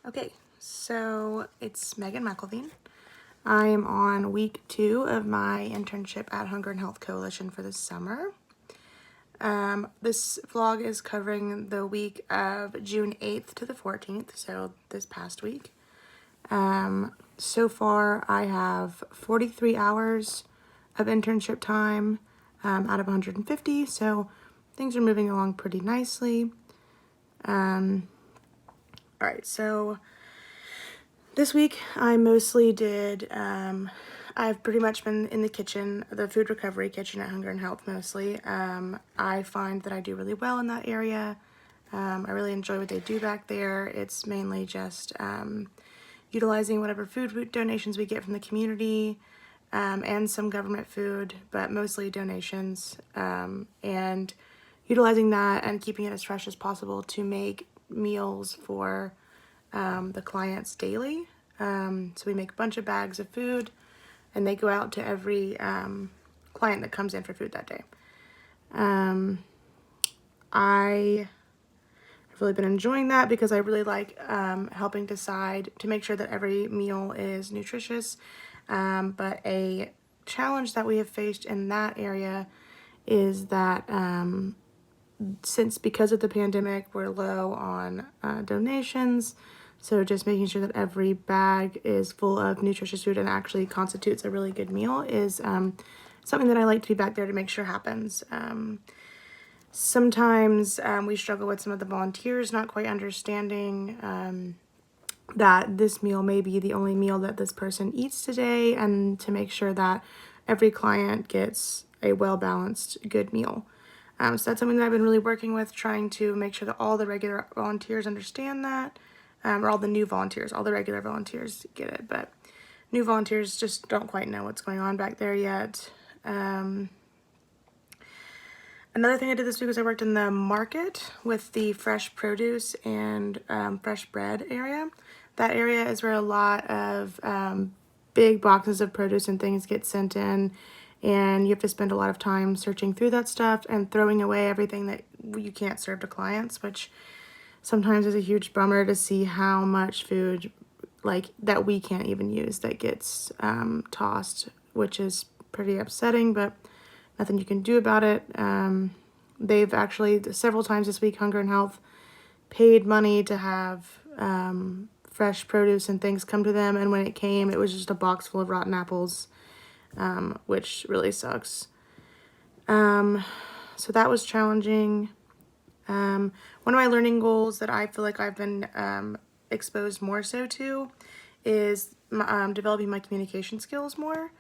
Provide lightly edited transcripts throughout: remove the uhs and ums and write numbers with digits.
Okay, so it's Megan McElveen. I am on week 2 of my internship at Hunger and Health Coalition for the summer. This vlog is covering the week of June 8th to the 14th, so this past week. So far, I have 43 hours of internship time out of 150, so things are moving along pretty nicely. All right, so this week I mostly did, I've pretty much been in the kitchen, the food recovery kitchen at Hunger and Health mostly. I find that I do really well in that area. I really enjoy what they do back there. It's mainly just utilizing whatever food donations we get from the community and some government food, but mostly donations, and utilizing that and keeping it as fresh as possible to make meals for the clients daily. So we make a bunch of bags of food and they go out to every client that comes in for food that day. I have really been enjoying that because I really like helping decide to make sure that every meal is nutritious. But a challenge that we have faced in that area is that because of the pandemic, we're low on donations. So just making sure that every bag is full of nutritious food and actually constitutes a really good meal is something that I like to be back there to make sure happens. Sometimes we struggle with some of the volunteers not quite understanding that this meal may be the only meal that this person eats today, and to make sure that every client gets a well-balanced, good meal. So that's something that I've been really working with, trying to make sure that all the regular volunteers understand that, or all the new volunteers, all the regular volunteers get it, but new volunteers just don't quite know what's going on back there yet. Another thing I did this week was I worked in the market with the fresh produce and fresh bread area. That area is where a lot of big boxes of produce and things get sent in, and you have to spend a lot of time searching through that stuff and throwing away everything that you can't serve to clients, which sometimes is a huge bummer to see how much food that we can't even use that gets tossed, which is pretty upsetting, but nothing you can do about it. They've actually several times this week, Hunger and Health paid money to have fresh produce and things come to them, and when it came, it was just a box full of rotten apples, which really sucks. So that was challenging. One of my learning goals that I feel like I've been exposed more so to is developing my communication skills more.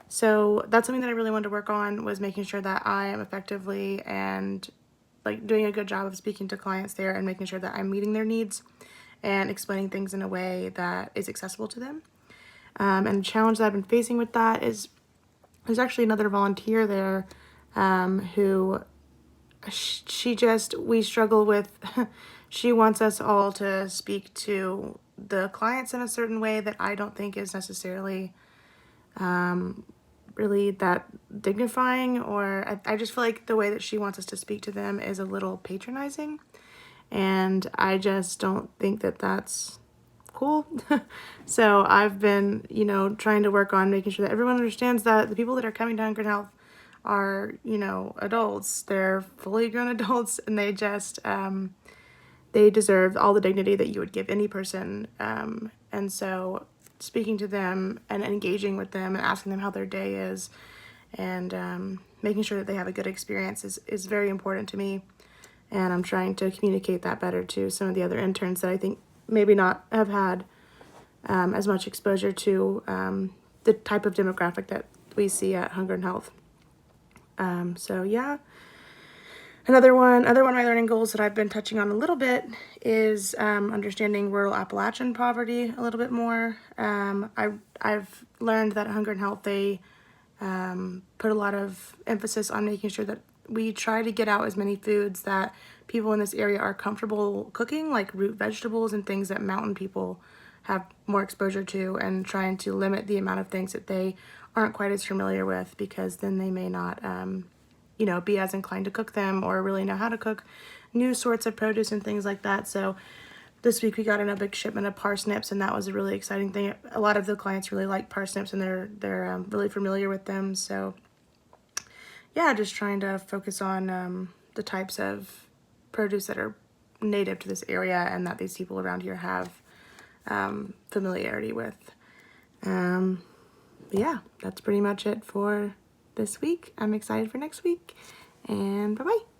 So that's something that I really wanted to work on, was making sure that I am effectively and doing a good job of speaking to clients there and making sure that I'm meeting their needs and explaining things in a way that is accessible to them. And the challenge that I've been facing with that is there's actually another volunteer there who we struggle with. She wants us all to speak to the clients in a certain way that I don't think is necessarily really that dignifying, or I just feel like the way that she wants us to speak to them is a little patronizing, and I just don't think that that's cool. So I've been, trying to work on making sure that everyone understands that the people that are coming to Hunger and Health are, adults. They're fully grown adults, and they just, they deserve all the dignity that you would give any person. And so speaking to them and engaging with them and asking them how their day is, and making sure that they have a good experience is very important to me. And I'm trying to communicate that better to some of the other interns that I think maybe not have had as much exposure to the type of demographic that we see at Hunger and Health. So yeah. Other one of my learning goals that I've been touching on a little bit is understanding rural Appalachian poverty a little bit more. I've learned that at Hunger and Health, they put a lot of emphasis on making sure that we try to get out as many foods that people in this area are comfortable cooking, like root vegetables and things that mountain people have more exposure to, and trying to limit the amount of things that they aren't quite as familiar with, because then they may not be as inclined to cook them or really know how to cook new sorts of produce and things like that. So this week we got in a big shipment of parsnips, and that was a really exciting thing. A lot of the clients really like parsnips, and they're really familiar with them. So yeah, just trying to focus on the types of produce that are native to this area and that these people around here have familiarity with. But yeah, that's pretty much it for this week. I'm excited for next week, and bye-bye.